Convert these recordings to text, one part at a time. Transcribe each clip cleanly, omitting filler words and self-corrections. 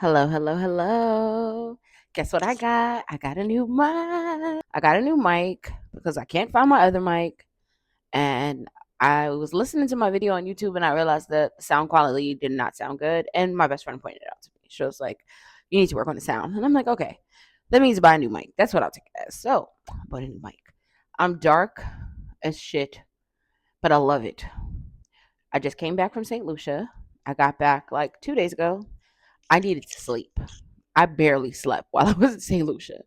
Hello, hello, hello. Guess what I got? I got a new mic. I got a new mic because I can't find my other mic. And I was listening to my video on YouTube and I realized that the sound quality did not sound good. And my best friend pointed it out to me. She was like, "You need to work on the sound." And I'm like, "Okay, that means buy a new mic." That's what I'll take it as. So I bought a new mic. I'm dark as shit, but I love it. I just came back from St. Lucia. I got back like 2 days ago. I needed to sleep. I barely slept while I was in St. Lucia.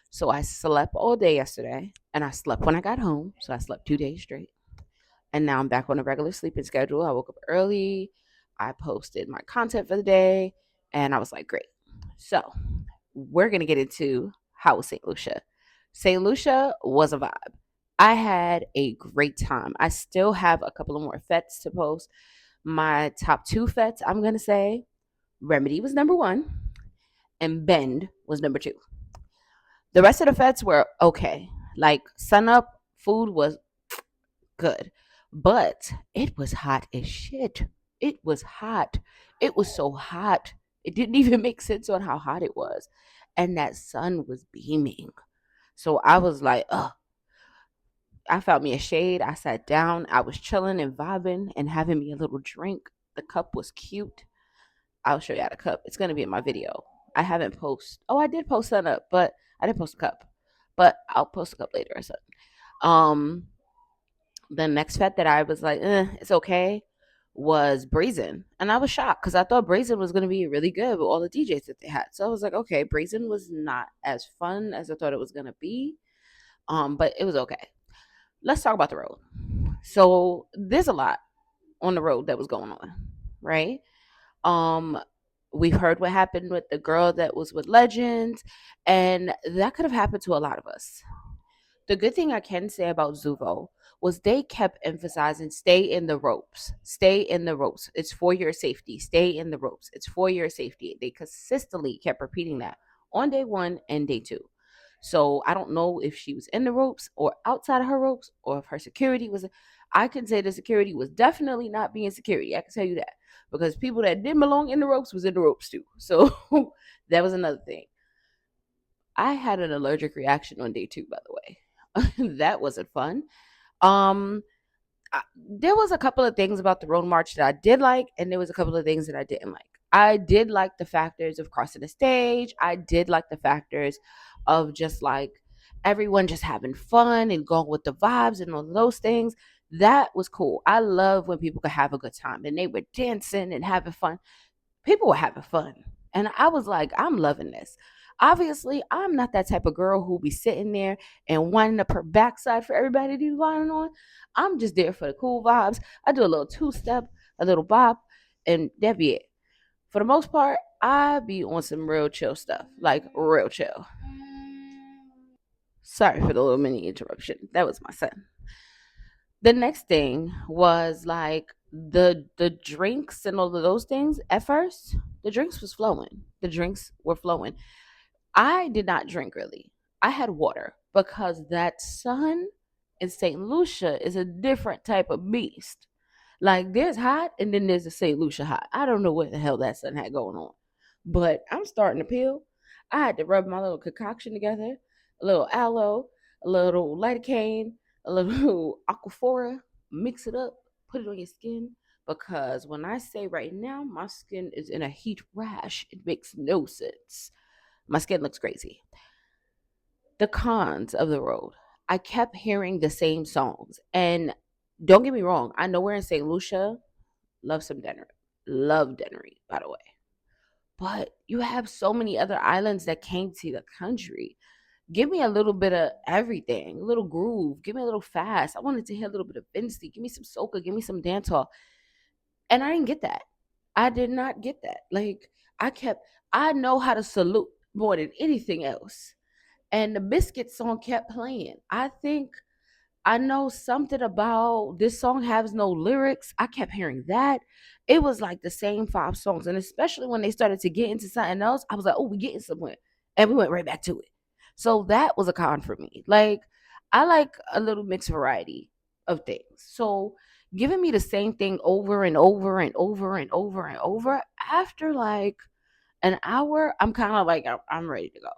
So I slept all day yesterday and I slept when I got home. So I slept 2 days straight. And now I'm back on a regular sleeping schedule. I woke up early. I posted my content for the day and I was like, great. So we're going to get into how was St. Lucia. St. Lucia was a vibe. I had a great time. I still have a couple of more fets to post. My top two fets, I'm going to say Remedy was number one and Bend was number two. The rest of the fets were okay. Like sun up food was good, but it was hot as shit. It was hot. It was so hot. It didn't even make sense on how hot it was. And that sun was beaming. So I was like, ugh. I found me a shade. I sat down. I was chilling and vibing and having me a little drink. The cup was cute. I'll show you how the cup. It's gonna be in my video. I haven't post. Oh, I did post that up, but I didn't post a cup. But I'll post a cup later or something. Um, the next fet that I was like, it's okay, was Brazen, and I was shocked because I thought Brazen was gonna be really good with all the DJs that they had. So I was like, okay, Brazen was not as fun as I thought it was gonna be. But it was okay. Let's talk about the road. So there's a lot on the road that was going on, right? Um, we've heard what happened with the girl that was with Legends, and that could have happened to a lot of us. The good thing I can say about Zuvo was they kept emphasizing stay in the ropes, stay in the ropes. It's for your safety. Stay in the ropes. It's for your safety. They consistently kept repeating that on day one and day two. So I don't know if she was in the ropes or outside of her ropes or if her security was. I can say the security was definitely not being security. I can tell you that because people that didn't belong in the ropes was in the ropes too. So that was another thing. I had an allergic reaction on day two, by the way. That wasn't fun. Um, there was a couple of things about the road march that I did like, and there was a couple of things that I didn't like. I did like the factors of crossing the stage. I did like the factors of just like everyone just having fun and going with the vibes and all of those things. That was cool. I love when people could have a good time and they were dancing and having fun. People were having fun. And I was like, I'm loving this. Obviously, I'm not that type of girl who be sitting there and winding up her backside for everybody to be winding on. I'm just there for the cool vibes. I do a little two step, a little bop, and that be it. For the most part, I be on some real chill stuff, like real chill. Sorry for the little mini interruption. That was my son. The next thing was like the drinks and all of those things. At first, the drinks was flowing. The drinks were flowing. I did not drink really. I had water because that sun in St. Lucia is a different type of beast. Like there's hot and then there's a St. Lucia hot. I don't know what the hell that sun had going on. But I'm starting to peel. I had to rub my little concoction together, a little aloe, a little lidocaine, a little aquaphora, mix it up, put it on your skin. Because when I say right now, my skin is in a heat rash, it makes no sense. My skin looks crazy. The cons of the road. I kept hearing the same songs. And don't get me wrong, I know we're in St. Lucia. Love some Dennery. Love Dennery, by the way. But you have so many other islands that came to the country. Give me a little bit of everything, a little groove. Give me a little fast. I wanted to hear a little bit of Vinci. Give me some soca. Give me some dancehall. And I didn't get that. I did not get that. Like I know how to salute more than anything else. And the Biscuit song kept playing. I think I know something about this song has no lyrics. I kept hearing that. It was like the same five songs. And especially when they started to get into something else, I was like, oh, we getting somewhere. And we went right back to it. So that was a con for me. Like, I like a little mixed variety of things. So giving me the same thing over and over and over and over and over after like An hour, I'm kind of like, I'm ready to go.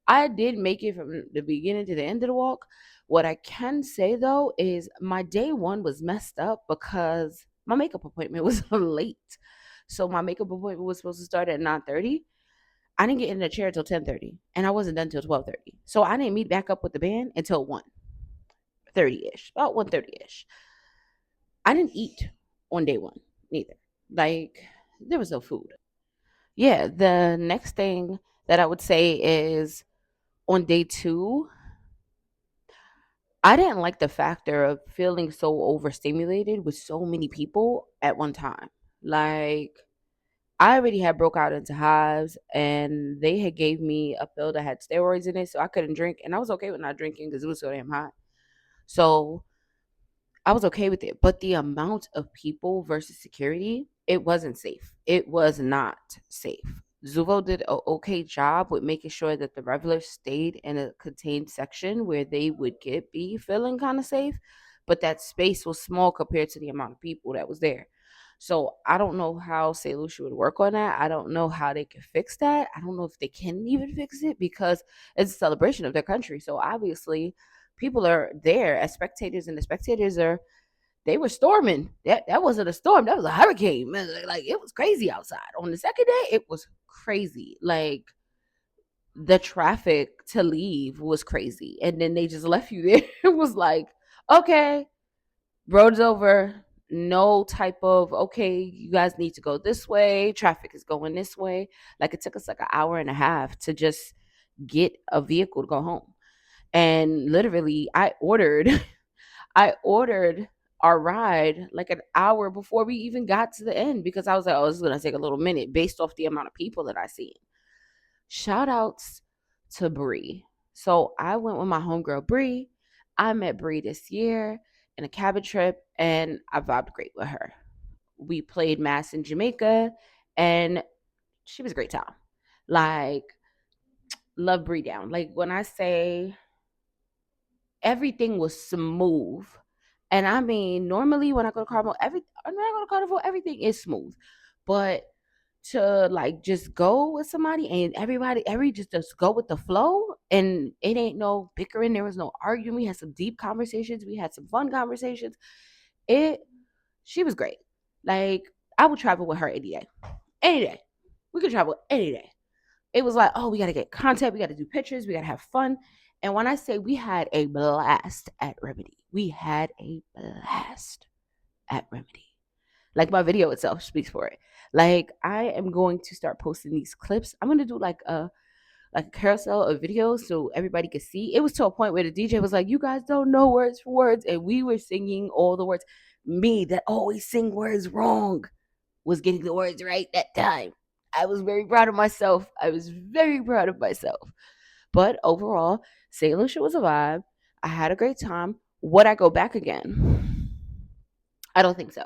I did make it from the beginning to the end of the walk. What I can say though is my day one was messed up because my makeup appointment was late. So my makeup appointment was supposed to start at 9:30. I didn't get in the chair until 10:30, and I wasn't done until 12:30. So I didn't meet back up with the band until 1:30 ish, about 1:30 ish. I didn't eat on day one neither. Like, there was no food. Yeah, the next thing that I would say is on day two, I didn't like the factor of feeling so overstimulated with so many people at one time. Like, I already had broke out into hives, and they had gave me a pill that had steroids in it, so I couldn't drink, and I was okay with not drinking because it was so damn hot. So I was okay with it. But the amount of people versus security, it wasn't safe. It was not safe. Zuvo did an okay job with making sure that the revelers stayed in a contained section where they would be feeling kind of safe, but that space was small compared to the amount of people that was there. So I don't know how St. Lucia would work on that. I don't know how they can fix that. I don't know if they can even fix it because it's a celebration of their country. So obviously people are there as spectators, and the spectators are, they were storming. That wasn't a storm. That was a hurricane. Man, like, it was crazy outside. On the second day, it was crazy. Like, the traffic to leave was crazy. And then they just left you there. It was like, okay, road's over. No type of, okay, you guys need to go this way. Traffic is going this way. Like, it took us like an hour and a half to just get a vehicle to go home. And literally, I ordered our ride like an hour before we even got to the end because I was like, oh, this is gonna take a little minute based off the amount of people that I seen. Shout outs to Bree. So I went with my homegirl Bree. I met Bree this year in a cabin trip, and I vibed great with her. We played mass in Jamaica, and she was a great time. Like, love Bree down. Like, when I say everything was smooth. And I mean, normally when I go to Carnival, everything is smooth. But to like just go with somebody and every just go with the flow, and it ain't no bickering, there was no arguing. We had some deep conversations, we had some fun conversations. It She was great. Like, I would travel with her any day. Any day. We could travel any day. It was like, oh, we got to get content, we got to do pictures, we got to have fun. And when I say we had a blast at Remedy, we had a blast at Remedy. Like, my video itself speaks for it. Like, I am going to start posting these clips. I'm going to do like a carousel of videos so everybody could see. It was to a point where the DJ was like, you guys don't know words for words. And we were singing all the words. Me, that always sing words wrong, was getting the words right that time. I was very proud of myself. I was very proud of myself. But overall, St. Lucia was a vibe. I had a great time. Would I go back again? I don't think so.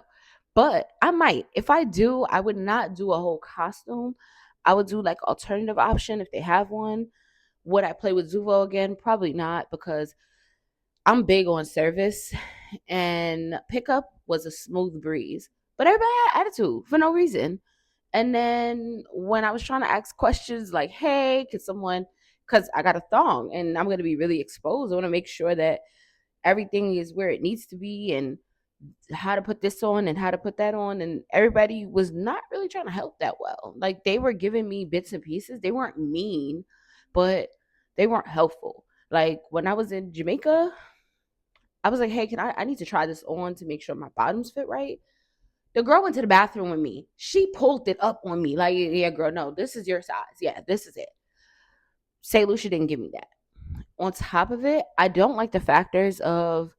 But I might. If I do, I would not do a whole costume. I would do like alternative option if they have one. Would I play with Zuvo again? Probably not, because I'm big on service, and pickup was a smooth breeze. But everybody had attitude for no reason. And then when I was trying to ask questions like, hey, could someone, because I got a thong and I'm going to be really exposed, I want to make sure that everything is where it needs to be, and how to put this on and how to put that on. And everybody was not really trying to help that well. Like, they were giving me bits and pieces. They weren't mean, but they weren't helpful. Like, when I was in Jamaica, I was like, hey, I need to try this on to make sure my bottoms fit right. The girl went to the bathroom with me. She pulled it up on me. Like, yeah, girl, no, this is your size. Yeah, this is it. Say Lucia didn't give me that. On top of it, I don't like the factors of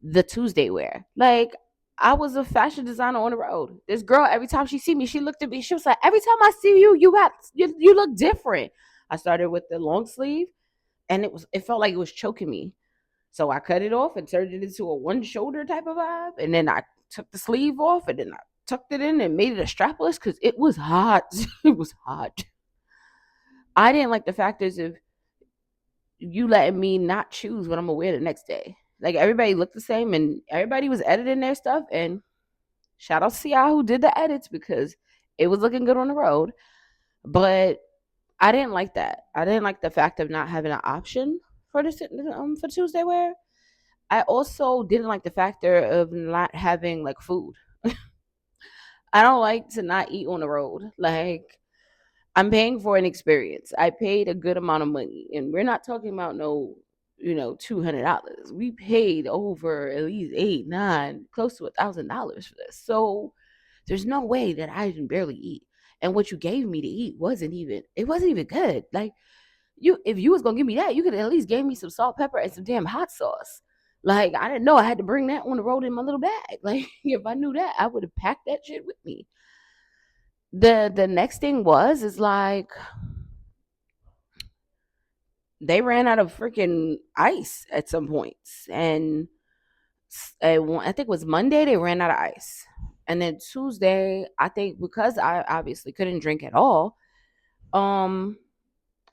the Tuesday wear. Like, I was a fashion designer on the road. This girl, every time she see me, she looked at me. She was like, every time I see you, you look different. I started with the long sleeve, and it felt like it was choking me. So I cut it off and turned it into a one shoulder type of vibe. And then I took the sleeve off, and then I tucked it in and made it a strapless because it was hot. It was hot. I didn't like the factors of you letting me not choose what I'm gonna wear the next day. Like, everybody looked the same, and everybody was editing their stuff. And shout out to Sia who did the edits because it was looking good on the road. But I didn't like that. I didn't like the fact of not having an option for this for Tuesday wear. I also didn't like the factor of not having like food. I don't like to not eat on the road. Like, I'm paying for an experience. I paid a good amount of money, and we're not talking about no, $200. We paid over at least eight, nine, close to $1,000 for this. So there's no way that I can barely eat. And what you gave me to eat wasn't even good. Like, if you was gonna give me that, you could at least give me some salt, pepper, and some damn hot sauce. Like, I didn't know I had to bring that on the road in my little bag. Like, if I knew that, I would have packed that shit with me. The next thing is like they ran out of freaking ice at some points, and I think it was Monday they ran out of ice, and then Tuesday I think because I obviously couldn't drink at all. Um,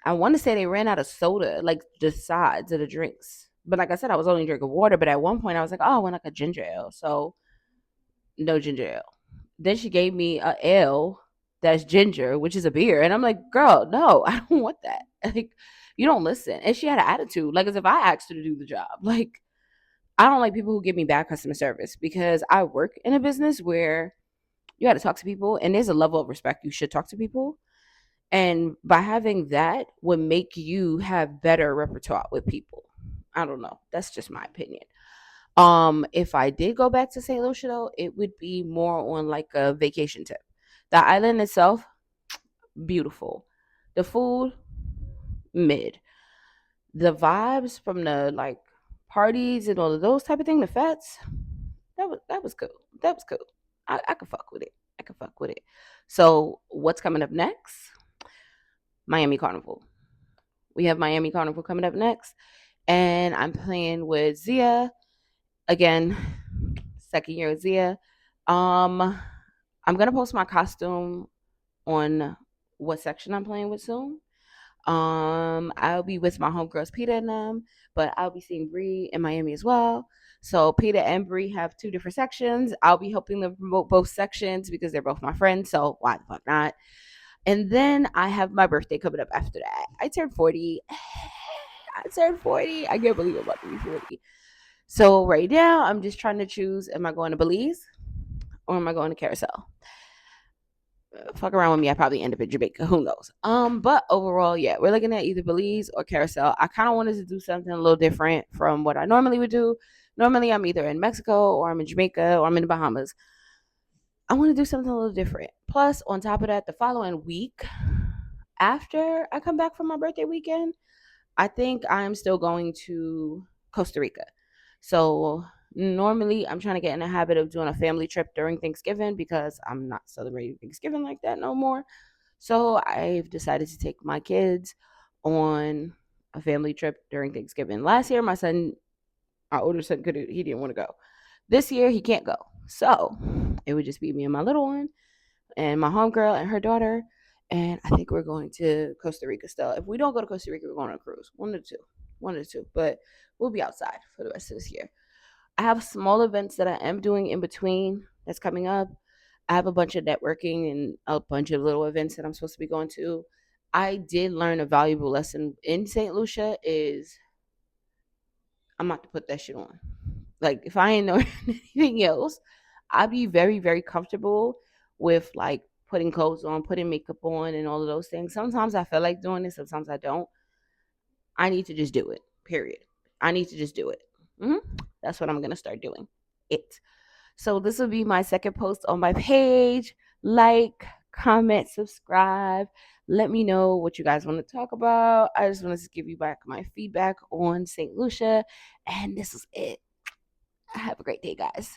I want to say they ran out of soda, like the sides of the drinks. But like I said, I was only drinking water. But at one point, I was like, "Oh, I want like a ginger ale." So no ginger ale. Then she gave me a ale that's ginger, which is a beer, and I'm like, "Girl, no, I don't want that." Like, you don't listen. And she had an attitude, like as if I asked her to do the job. Like, I don't like people who give me bad customer service because I work in a business where you got to talk to people, and there's a level of respect you should talk to people. And by having that would make you have better repertoire with people. I don't know. That's just my opinion. If I did go back to St. Lucia though, it would be more on like a vacation tip. The island itself, beautiful. The food, mid. The vibes from the like parties and all of those type of thing, the fats, that was cool. That was cool. I could fuck with it. I could fuck with it. So what's coming up next? Miami Carnival. We have Miami Carnival coming up next, and I'm playing with Zia again. Second year with Zia. I'm gonna post my costume on what section I'm playing with soon. I'll be with my homegirls Peter and them, but I'll be seeing Bree in Miami as well. So Peter and Bree have two different sections. I'll be helping them promote both sections because they're both my friends. So why the fuck not? And then I have my birthday coming up after that. I turned 40. I turned 40. I can't believe I'm about to be 40. So right now, I'm just trying to choose: am I going to Belize or am I going to Carousel? Fuck around with me, I probably end up in Jamaica. Who knows? But overall, yeah, we're looking at either Belize or Carousel. I kind of wanted to do something a little different from what I normally would do. Normally, I'm either in Mexico or I'm in Jamaica or I'm in the Bahamas. I want to do something a little different. Plus, on top of that, the following week after I come back from my birthday weekend, I think I'm still going to Costa Rica. So normally I'm trying to get in the habit of doing a family trip during Thanksgiving because I'm not celebrating Thanksgiving like that no more. So I've decided to take my kids on a family trip during Thanksgiving. Last year, our older son, he didn't want to go. This year, he can't go. So it would just be me and my little one and my homegirl and her daughter. And I think we're going to Costa Rica still. If we don't go to Costa Rica, we're going on a cruise. One of the two. One of the two. But we'll be outside for the rest of this year. I have small events that I am doing in between that's coming up. I have a bunch of networking and a bunch of little events that I'm supposed to be going to. I did learn a valuable lesson in St. Lucia is I'm about to put that shit on. Like, if I ain't know anything else, I'd be very, very comfortable with like putting clothes on, putting makeup on, and all of those things. Sometimes I feel like doing it, sometimes I don't. I need to just do it. Period. I need to just do it. hmm That's what I'm gonna start doing. It. So this will be my second post on my page. Like, comment, subscribe. Let me know what you guys want to talk about. I just wanted to give you back my feedback on St. Lucia, and this is it. Have a great day, guys.